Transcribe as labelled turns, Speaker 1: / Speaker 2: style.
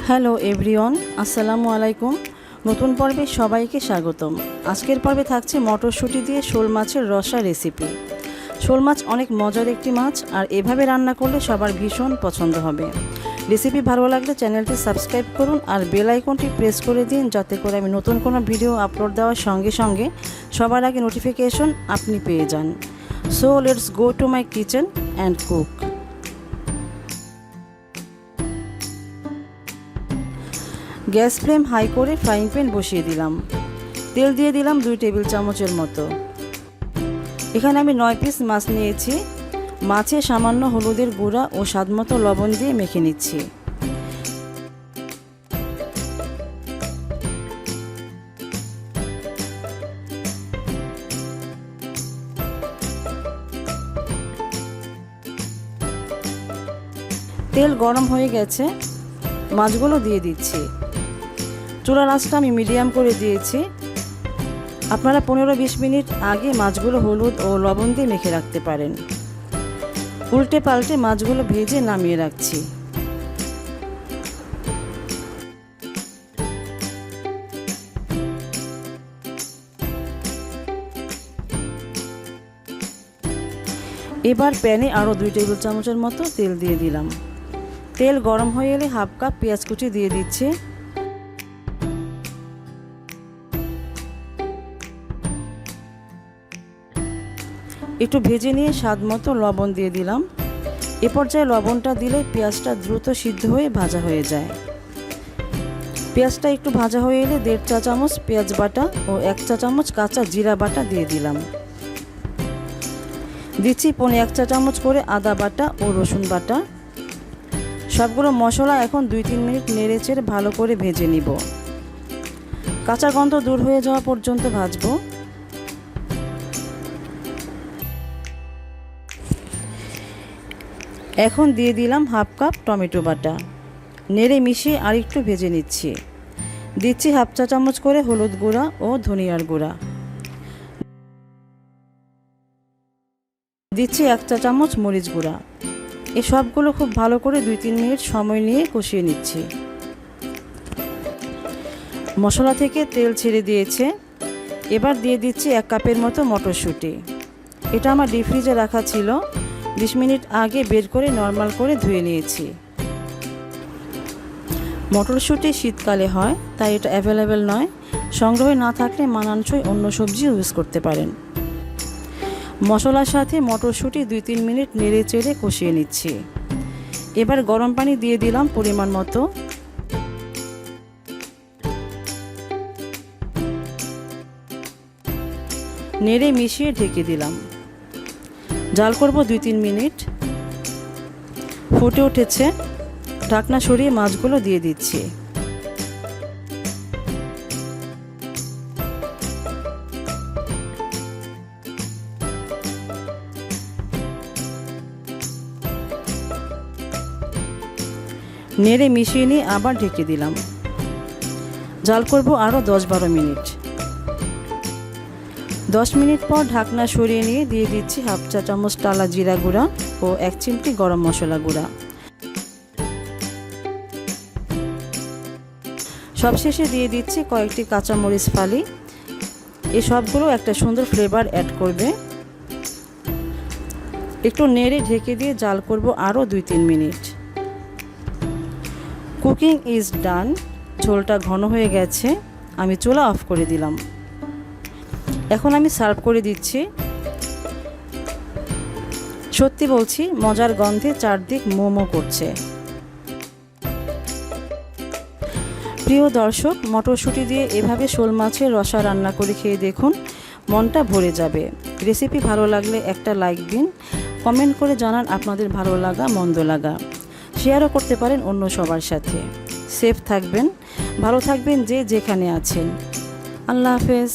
Speaker 1: Hello everyone, আসসালামু আলাইকুম। নতুন পর্বে সবাইকে স্বাগতম। আজকের পর্বে থাকছে মটরশুঁটি দিয়ে শোল মাছের রসা রেসিপি। শোল মাছ অনেক মজার একটি মাছ, আর এভাবে রান্না করলে সবার ভীষণ পছন্দ হবে। রেসিপি ভালো লাগলে চ্যানেলটি সাবস্ক্রাইব করুন আর বেল আইকনটি প্রেস করে দিন, যাতে করে আমি নতুন কোনো ভিডিও আপলোড দেওয়ার সঙ্গে সঙ্গে সবার আগে নোটিফিকেশন আপনি পেয়ে যান। So let's go to my kitchen and cook. Gas flame high করে ফ্রাইং প্যান বসিয়ে দিলাম। তেল দিয়ে দিলাম 2 টেবিল চামচের মতো। এখানে আমি 9 পিস মাছ নিয়েছি। মাছে সামান্য হলুদের গুঁড়া ও স্বাদমতো লবণ দিয়ে মেখে নিচ্ছি। তেল গরম হয়ে গেছে, মাছগুলো দিয়ে দিচ্ছি। চুলার আঁচটা আমি মিডিয়াম করে দিয়েছি। আপনারা 15-20 মিনিট আগে মাছগুলো হলুদ ও লবণ দিয়ে মেখে রাখতে পারেন। উল্টে পাল্টে মাছগুলো ভেজে নামিয়ে রাখছি। এবার প্যানে আরও 2 টেবিল চামচের মতো তেল দিয়ে দিলাম। তেল গরম হয়ে এলে হাফ কাপ পেঁয়াজ কুচি দিয়ে দিচ্ছি। একটু ভেজে নিয়ে স্বাদ মতো লবণ দিয়ে দিলাম। এ পর্যায়ে লবণটা দিলে পেঁয়াজটা দ্রুত সিদ্ধ হয়ে ভাজা হয়ে যায়। পেঁয়াজটা একটু ভাজা হয়ে এলে 1.5 চা চামচ পেঁয়াজ বাটা ও 1 চা চামচ কাঁচা জিরা বাটা দিয়ে দিলাম। দিচ্ছি 1 চা চামচ করে আদা বাটা ও রসুন বাটা। সবগুলো মশলা এখন 2-3 মিনিট নেড়েচেড়ে ভালো করে ভেজে নিব। কাঁচা গন্ধ দূর হয়ে যাওয়া পর্যন্ত ভাজবো। এখন দিয়ে দিলাম হাফ কাপ টমেটো বাটা। নেড়ে মিশিয়ে আরেকটু ভেজে নিচ্ছি। দিচ্ছি হাফ চা চামচ করে হলুদ গুঁড়া ও ধনিয়ার গুঁড়া। দিচ্ছি 1 চা চামচ মরিচ গুঁড়া। এই সবগুলো খুব ভালো করে 2-3 মিনিট সময় নিয়ে কষিয়ে নিচ্ছি। মশলা থেকে তেল ছেড়ে দিয়েছে। এবার দিয়ে দিচ্ছি 1 কাপের মতো মটরশুঁটি। এটা আমার ডিপ ফ্রিজে রাখা ছিল। 20 মিনিট আগে বের করে নর্মাল করে ধুয়ে নিয়েছি। মটরশুঁটি শীতকালে হয়, তাই এটা অ্যাভেলেবেল নয়। সংগ্রহে না থাকলে মানানসই অন্য সবজি ইউজ করতে পারেন। মশলার সাথে মটরশুঁটি 2-3 মিনিট নেড়ে চেড়ে কষিয়ে নিচ্ছি। এবার গরম পানি দিয়ে দিলাম পরিমাণ মতো। নেড়ে মিশিয়ে ঢেকে দিলাম। জাল করব 2-3 মিনিট। ফুটে উঠেছে। ঢাকনা সরিয়ে মাছগুলো দিয়ে দিচ্ছি। নেড়ে মিশিয়ে নিয়ে আবার ঢেকে দিলাম। জাল করব আরও 10-12 মিনিট। 10 মিনিট পর ঢাকনা সরিয়ে নিয়ে দিয়ে দিচ্ছি হাফ চা চামচ টালা জিরা গুঁড়া ও 1 চিমটি গরম মশলা গুঁড়া। সবশেষে দিয়ে দিচ্ছি কয়েকটি কাঁচামরিচ ফালি। এই সবগুলো একটা সুন্দর ফ্লেভার অ্যাড করবে। একটু নেড়ে ঢেকে দিয়ে জাল করব আরও 2-3 মিনিট। Cooking is done. ঝোলটা ঘন হয়ে গেছে। আমি চুলা অফ করে দিলাম। এখন আমি সার্ভ করে দিচ্ছি। সত্যি বলছি, মজার গন্ধে চারদিক মোমো করছে। প্রিয় দর্শক, মটরশুঁটি দিয়ে এভাবে শোল মাছের রসা রান্না করে খেয়ে দেখুন, মনটা ভরে যাবে। রেসিপি ভালো লাগলে একটা লাইক দিন। কমেন্ট করে জানান আপনাদের ভালো লাগা মন্দ লাগা। শেয়ারও করতে পারেন অন্য সবার সাথে। সেফ থাকবেন, ভালো থাকবেন যে যেখানে আছেন। আল্লাহ হাফেজ।